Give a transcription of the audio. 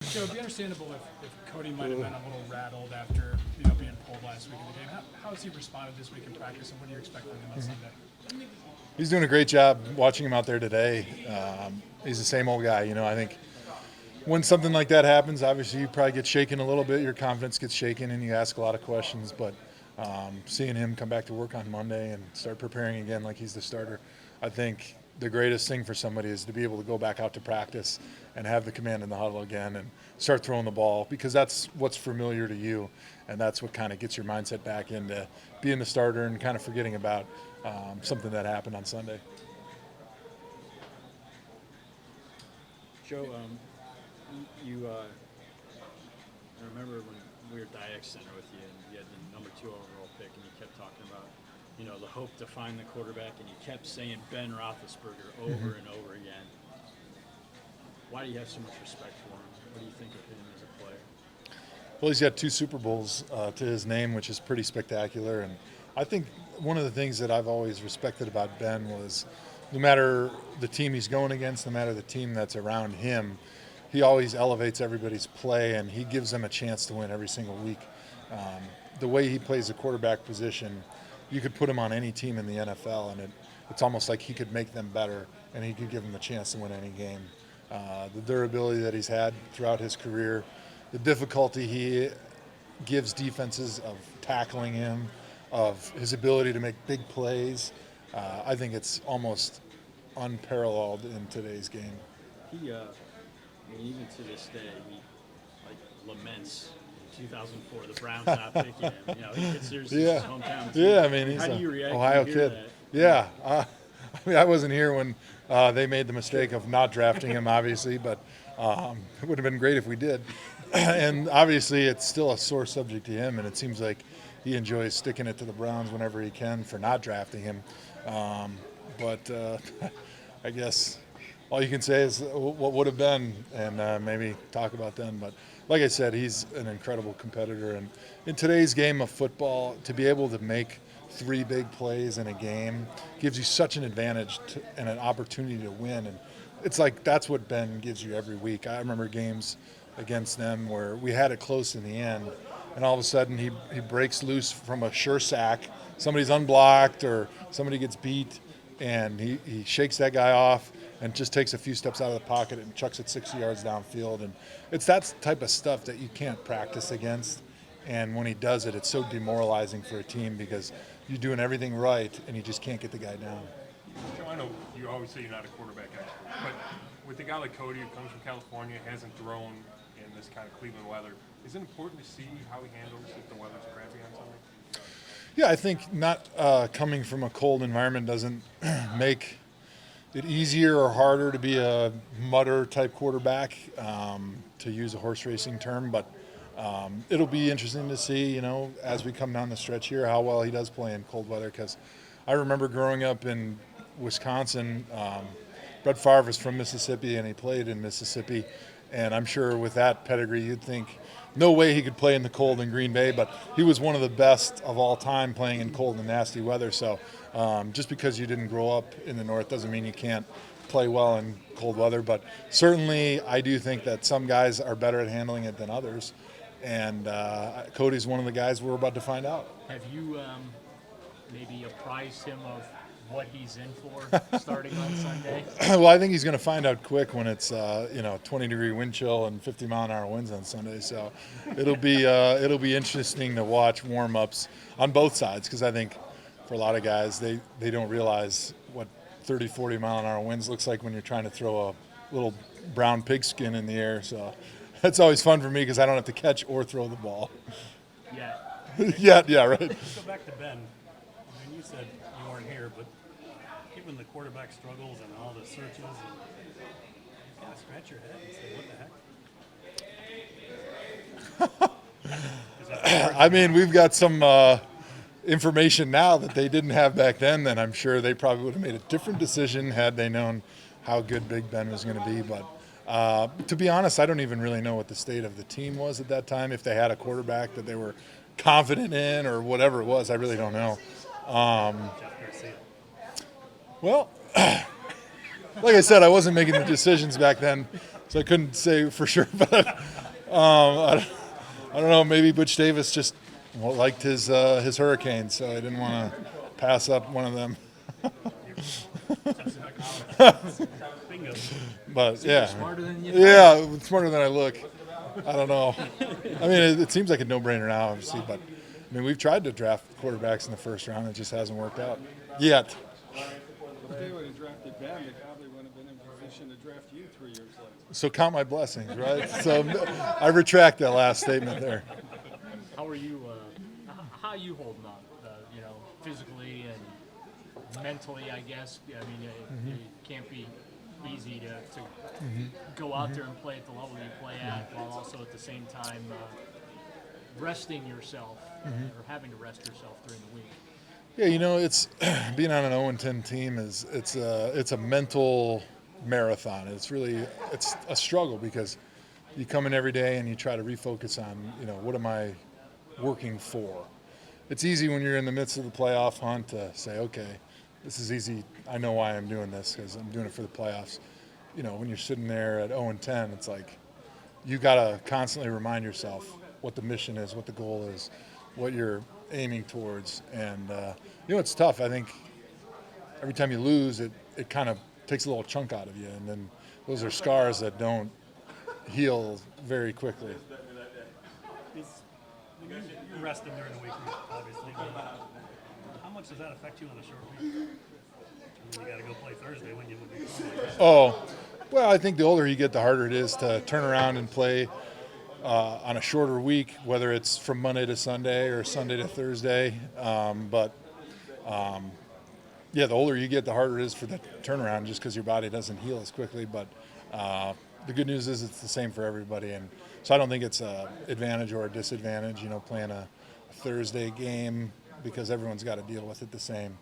Joe, it'd be understandable if Cody might have been a little rattled after being pulled last week in the game. How has he responded this week in practice, and what are you expecting him on Sunday? He's doing a great job watching him out there today. He's the same old guy. I think when something like that happens, obviously you probably get shaken a little bit. Your confidence gets shaken, and you ask a lot of questions. But seeing him come back to work on Monday and start preparing again like he's the starter, I think the greatest thing for somebody is to be able to go back out to practice and have the command in the huddle again and start throwing the ball, because that's what's familiar to you, and that's what kind of gets your mindset back into being the starter and kind of forgetting about something that happened on Sunday. Joe, I remember when we were at Dyax Center with you, and you had the number 2 overall pick, and you kept talking about, the hope to find the quarterback, and you kept saying Ben Roethlisberger over and over again. Why do you have so much respect for him? What do you think of him as a player? Well, he's got 2 Super Bowls to his name, which is pretty spectacular. And I think one of the things that I've always respected about Ben was no matter the team he's going against, no matter the team that's around him, he always elevates everybody's play, and he gives them a chance to win every single week. The way he plays the quarterback position, you could put him on any team in the NFL, and it's almost like he could make them better, and he could give them a chance to win any game. The durability that he's had throughout his career, the difficulty he gives defenses of tackling him, of his ability to make big plays, I think it's almost unparalleled in today's game. He, even to this day, he laments 2004, the Browns not picking him. He considers his hometown team. Yeah, I mean, he's How do an you react Ohio when you hear kid. that? Yeah. I wasn't here when they made the mistake of not drafting him, obviously, but it would have been great if we did. And obviously it's still a sore subject to him, and it seems like he enjoys sticking it to the Browns whenever he can for not drafting him. But I guess all you can say is what would have been, and maybe talk about them. But like I said, he's an incredible competitor. And in today's game of football, to be able to make 3 big plays in a game gives you such an advantage and an opportunity to win. And it's like that's what Ben gives you every week. I remember games against them where we had it close in the end, and all of a sudden he breaks loose from a sure sack. Somebody's unblocked or somebody gets beat, and he shakes that guy off and just takes a few steps out of the pocket and chucks it 60 yards downfield. And it's that type of stuff that you can't practice against. And when he does it, it's so demoralizing for a team because you're doing everything right and you just can't get the guy down. Joe, I know you always say you're not a quarterback expert, but with a guy like Cody who comes from California, hasn't thrown in this kind of Cleveland weather, is it important to see how he handles if the weather's crappy on Sunday? Yeah, I think not coming from a cold environment doesn't make it easier or harder to be a mudder type quarterback, to use a horse racing term. But it'll be interesting to see, as we come down the stretch here, how well he does play in cold weather. Because I remember growing up in Wisconsin, Brett Favre was from Mississippi, and he played in Mississippi. And I'm sure with that pedigree, you'd think no way he could play in the cold in Green Bay, but he was one of the best of all time playing in cold and nasty weather. So just because you didn't grow up in the North doesn't mean you can't play well in cold weather. But certainly I do think that some guys are better at handling it than others. And Cody's one of the guys we're about to find out. Have you maybe apprised him of what he's in for starting on Sunday? Well, I think he's going to find out quick when it's 20-degree wind chill and 50-mile-an-hour winds on Sunday. So it'll be interesting to watch warm-ups on both sides, because I think for a lot of guys they don't realize what 30, 40-mile-an-hour winds looks like when you're trying to throw a little brown pigskin in the air. So that's always fun for me because I don't have to catch or throw the ball. Yeah. Yeah, right. Let's go back to Ben. I mean, you said you weren't here, but given the quarterback struggles and all the searches, you kind of scratch your head and say, what the heck? I mean, we've got some information now that they didn't have back then, then I'm sure they probably would have made a different decision had they known how good Big Ben was going to be. But to be honest, I don't even really know what the state of the team was at that time, if they had a quarterback that they were confident in or whatever it was. I really don't know. Well, like I said, I wasn't making the decisions back then. so I couldn't say for sure. But I don't know. Maybe Butch Davis just liked his Hurricanes, so I didn't want to pass up one of them. Bingo. But yeah, Smarter than you. yeah, smarter than I look. I don't know. I mean, it seems like a no-brainer now, obviously, but I mean, we've tried to draft quarterbacks in the first round. It just hasn't worked out yet. If they would have drafted Ben, they probably wouldn't have been in position to draft you 3 years later. So count my blessings, right? So I retract that last statement there. How are you? How are you holding up? You know, physically and mentally, I guess. I mean, it can't be easy to go out there and play at the level you play at, while also at the same time resting yourself or having to rest yourself during the week. Yeah, you know, it's being on an 0-10 team it's a mental marathon. It's a struggle because you come in every day and you try to refocus on, you know, what am I working for? It's easy when you're in the midst of the playoff hunt to say, okay, this is easy. I know why I'm doing this because I'm doing it for the playoffs. You know, when you're sitting there at 0-10, it's like you got to constantly remind yourself what the mission is, what the goal is, what you're aiming towards. And, you know, it's tough. I think every time you lose, it kind of takes a little chunk out of you. And then those are scars that don't heal very quickly. When you're resting during the week, obviously, but how much does that affect you on a short week? I mean, you got to go play Thursday when you would be playing. Oh, well, I think the older you get, the harder it is to turn around and play on a shorter week, whether it's from Monday to Sunday or Sunday to Thursday. Yeah, the older you get, the harder it is for the turnaround just because your body doesn't heal as quickly. But the good news is it's the same for everybody. And so I don't think it's an advantage or a disadvantage, you know, playing a Thursday game because everyone's got to deal with it the same.